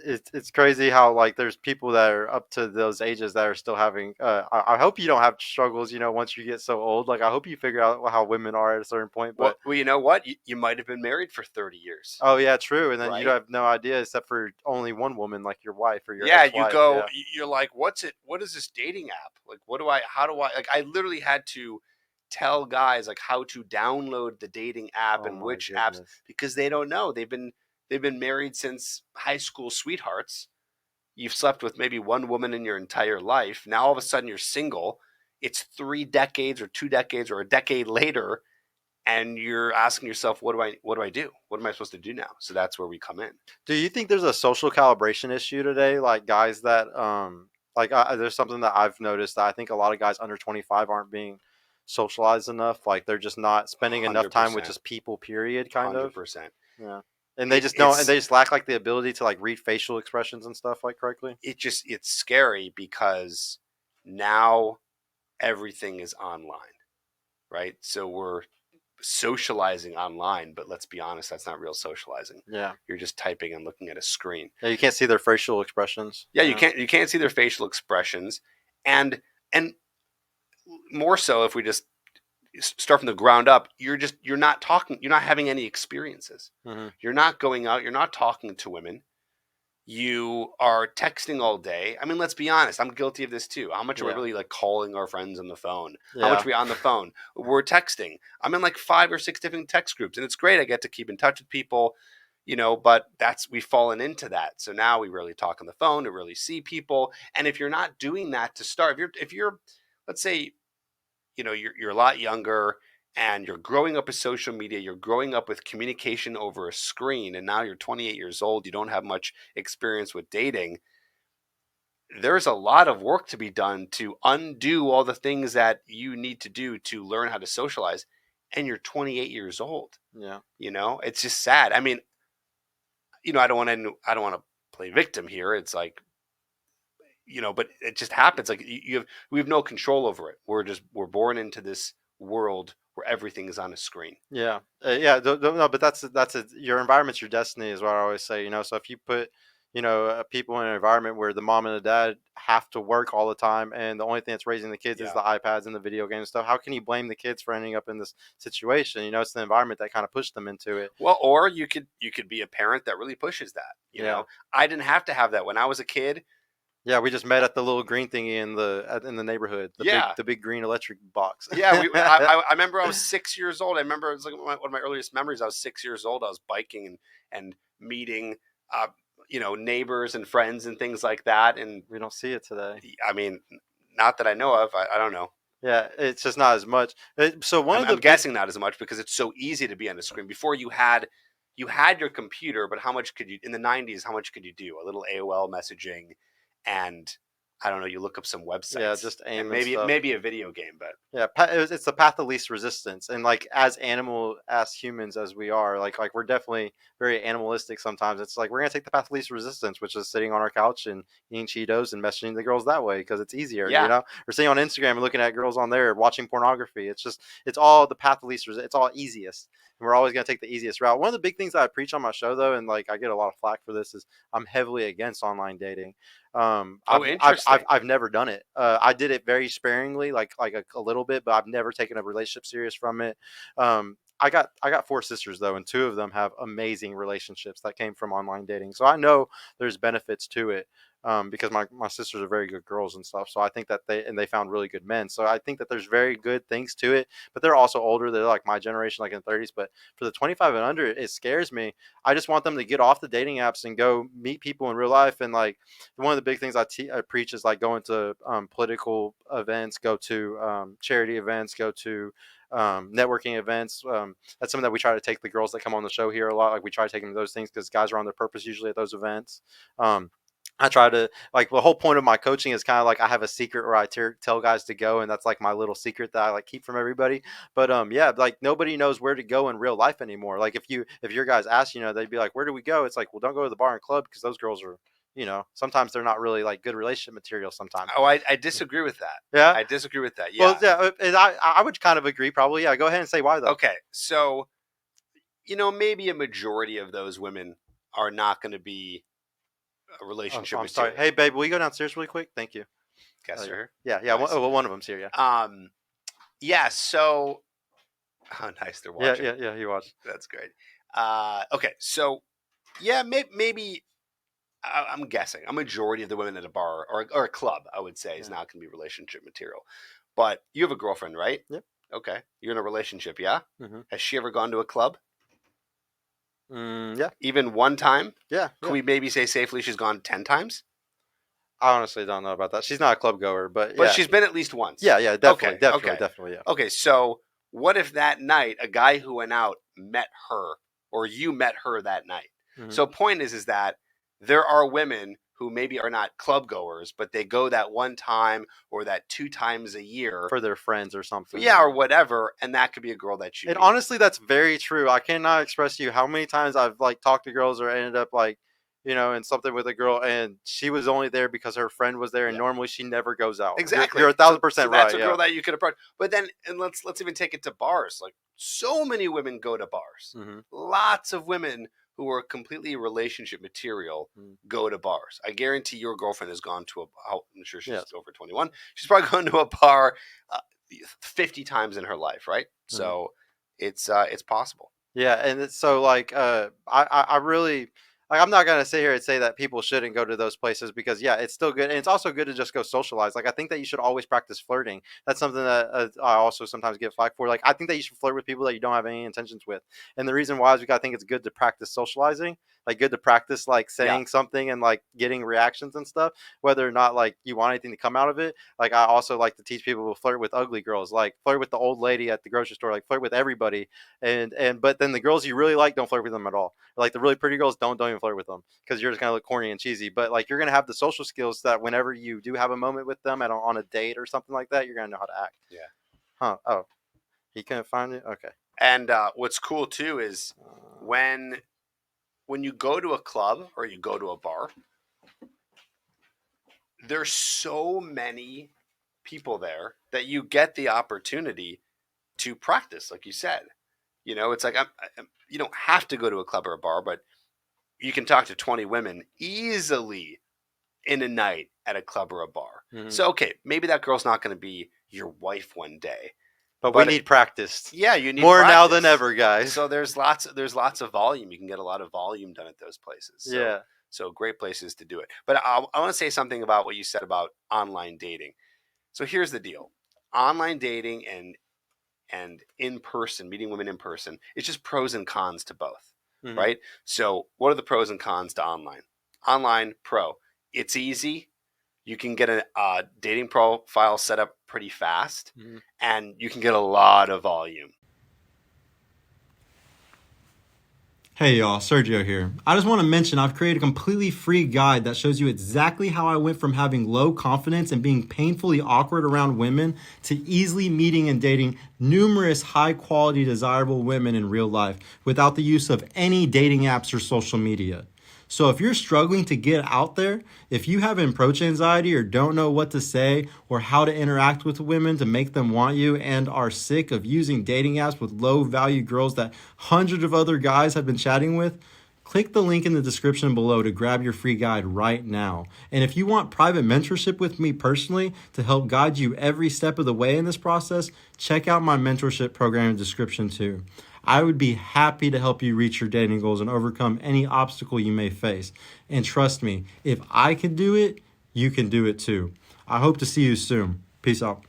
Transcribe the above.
it's crazy how like there's people that are up to those ages that are still having. I hope you don't have struggles. Once you get so old, like I hope you figure out how women are at a certain point. But Well, you know what? You might have been married for 30 years, oh yeah, true. And then you right? have no idea except for only one woman, like your wife or your Yeah, you ex-wife. go, Yeah. you're like, what is this dating app? Like, how do I, like, I literally had to tell guys like how to download the dating app Oh and my which apps goodness. because they don't know. They've been married since high school sweethearts. You've slept with maybe one woman in your entire life. Now all of a sudden you're single. It's 3 decades or 2 decades or a decade later, and you're asking yourself, what do I do? What am I supposed to do now? So that's where we come in. Do you think there's a social calibration issue today? Like guys that like there's something that I've noticed that I think a lot of guys under 25 aren't being socialized enough. Like they're just not spending enough Hundred time with percent, just people. Period. Kind hundred of. percent. Yeah. And they It just don't, and it's they just lack like the ability to like read facial expressions and stuff like correctly. it's scary because now everything is online, right? So we're socializing online, but let's be honest, that's not real socializing. Yeah. You're just typing and looking at a screen. Yeah. You can't see their facial expressions. Yeah, you Yeah. can't see their facial expressions, and more so if we just start from the ground up, you're not having any experiences. Hmm. You're not going out, you're not talking to women. You are texting all day. I mean, let's be honest. I'm guilty of this too. How much are we Yeah. really like calling our friends on the phone? How much Yeah. are we on the phone? We're texting. I'm in like 5 or 6 different text groups, and it's great. I get to keep in touch with people, but we've fallen into that. So now we really talk on the phone to really see people. And if you're not doing that to start, if you're let's say you're a lot younger and you're growing up with social media, you're growing up with communication over a screen, and now you're 28 years old, you don't have much experience with dating. There's a lot of work to be done to undo all the things that you need to do to learn how to socialize. And you're 28 years old. Yeah. It's just sad. I mean, I don't want to play victim here. It's like, but it just happens. Like we have no control over it. We're born into this world where everything is on a screen. Yeah, yeah. No, but your environment's your destiny, is what I always say. So if you put, people in an environment where the mom and the dad have to work all the time, and the only thing that's raising the kids is Yeah. the iPads and the video games and stuff, how can you blame the kids for ending up in this situation? It's the environment that kind of pushed them into it. Well, or you could be a parent that really pushes that. Yeah, I didn't have to have that when I was a kid. yeah. We just met at the little green thingy in the neighborhood, Yeah. the big green electric box. Yeah, I remember I was 6 years old. I remember it was like one of my earliest memories. I was 6 years old. I was biking and meeting, uh, neighbors and friends and things like that. And We don't see it today. I mean, not that I know of. I don't know. Yeah, it's just not as much. So one I'm, of the I'm big guessing not as much because it's so easy to be on the screen. Before you had your computer, but how much could you in the '90s? How much could you do? A little AOL messaging, and I don't know. You look up some yeah, websites just and aim and maybe stuff. maybe a video game, but Yeah, it's the path of least resistance, and like as humans as we are, like we're definitely very animalistic. Sometimes it's like we're gonna take the path of least resistance, which is sitting on our couch and eating Cheetos and messaging the girls that way because it's easier, yeah, Or sitting on Instagram and looking at girls on there, watching pornography. It's all the path of least resistance. It's all easiest, and we're always gonna take the easiest route. One of the big things that I preach on my show, though, and like I get a lot of flack for this, is I'm heavily against online dating. Oh, interesting. I've never done it. I did it very sparingly, like a little bit, but I've never taken a relationship serious from it. I got four sisters though, and two of them have amazing relationships that came from online dating. So I know there's benefits to it. Because my sisters are very good girls and stuff. So I think that they found really good men. So I think that there's very good things to it, but they're also older. They're like my generation, like in the 30s. But for the 25 and under, it scares me. I just want them to get off the dating apps and go meet people in real life. And like one of the big things I preach is like going to political events, go to charity events, go to networking events. That's something that we try to take the girls that come on the show here a lot. Like we try to take them to those things because guys are on their purpose usually at those events. I try to like the whole point of my coaching is kind of like I have a secret where I tell guys to go, and that's like my little secret that I like keep from everybody. But yeah, like nobody knows where to go in real life anymore. Like if your guys ask, they'd be like, "Where do we go?" It's like, well, don't go to the bar and club because those girls are, sometimes they're not really like good relationship material. Sometimes. Oh, I disagree with that. Yeah. I disagree with that. Well, Yeah. yeah, and I would kind of agree probably. Yeah. Go ahead and say why though. Okay. So, maybe a majority of those women are not going to be a relationship I'm sorry. material. Hey, babe, will you go downstairs really quick? Thank you. Guess her. Yeah, yeah. Nice. One of them's here. Yeah, Yeah. So, oh, nice. They're yeah, watching. yeah, yeah. You watch. That's great. Okay. So, yeah, maybe I'm guessing a majority of the women at a bar or a club, I would say, is Yeah. not going to be relationship material. But you have a girlfriend, right? Yep. Okay. You're in a relationship, yeah? Mm-hmm. Has she ever gone to a club? Yeah, Even one time? yeah, Could yeah. we maybe say safely she's gone 10 times? I honestly don't know about that. She's not a club goer, but But yeah, she's been at least once. yeah, yeah. Definitely, Okay. definitely, Okay. definitely. Yeah. Okay. So what if that night a guy who went out met her or you met her that night? Mm-hmm. So point is that there are women who maybe are not club goers, but they go that one time or that 2 times a year. For their friends or something. Yeah, or whatever, and that could be a girl that you And meet. honestly, that's very true. I cannot express to you how many times I've like talked to girls or ended up like, in something with a girl, and she was only there because her friend was there, and Yeah. normally she never goes out. Exactly. You're 1,000% So that's right. a girl Yeah. that you could approach. But then, and let's even take it to bars. Like so many women go to bars. Mm-hmm. Lots of women who are completely relationship material go to bars. I guarantee your girlfriend has gone to I'm sure she's Yes. over 21. She's probably gone to a bar 50 times in her life, right? Mm-hmm. So it's possible. Yeah, and it's so like I really like I'm not gonna sit here and say that people shouldn't go to those places because yeah, it's still good and it's also good to just go socialize. Like I think that you should always practice flirting. That's something that I also sometimes get flack for. Like I think that you should flirt with people that you don't have any intentions with, and the reason why is because I think it's good to practice socializing. Like good to practice like saying something and like getting reactions and stuff, whether or not like you want anything to come out of it. Like I also like to teach people to flirt with ugly girls, like flirt with the old lady at the grocery store, like flirt with everybody and but then the girls you really like don't flirt with them at all. Like the really pretty girls don't even flirt with them because you're just gonna look corny and cheesy. But like you're gonna have the social skills that whenever you do have a moment with them on a date or something like that, you're gonna know how to act. Yeah. Huh? Oh, he couldn't find it. Okay. And what's cool too is when you go to a club or you go to a bar, there's so many people there that you get the opportunity to practice, like you said. It's like you don't have to go to a club or a bar, but you can talk to 20 women easily in a night at a club or a bar. Mm-hmm. So okay, maybe that girl's not going to be your wife one day, but we need practice. Yeah, you need more practice. Now than ever, guys. So there's lots of volume. You can get a lot of volume done at those places. So, yeah. So great places to do it. But I want to say something about what you said about online dating. So here's the deal: online dating and in person, meeting women in person, it's just pros and cons to both, right? So what are the pros and cons to online? Online, pro, it's easy. You can get a dating profile set up pretty fast, and you can get a lot of volume. Hey y'all, Sergio here. I just want to mention I've created a completely free guide that shows you exactly how I went from having low confidence and being painfully awkward around women to easily meeting and dating numerous high quality desirable women in real life without the use of any dating apps or social media. So if you're struggling to get out there, if you have approach anxiety or don't know what to say or how to interact with women to make them want you and are sick of using dating apps with low value girls that hundreds of other guys have been chatting with, click the link in the description below to grab your free guide right now. And if you want private mentorship with me personally to help guide you every step of the way in this process, check out my mentorship program in the description too. I would be happy to help you reach your dating goals and overcome any obstacle you may face. And trust me, if I can do it, you can do it too. I hope to see you soon. Peace out.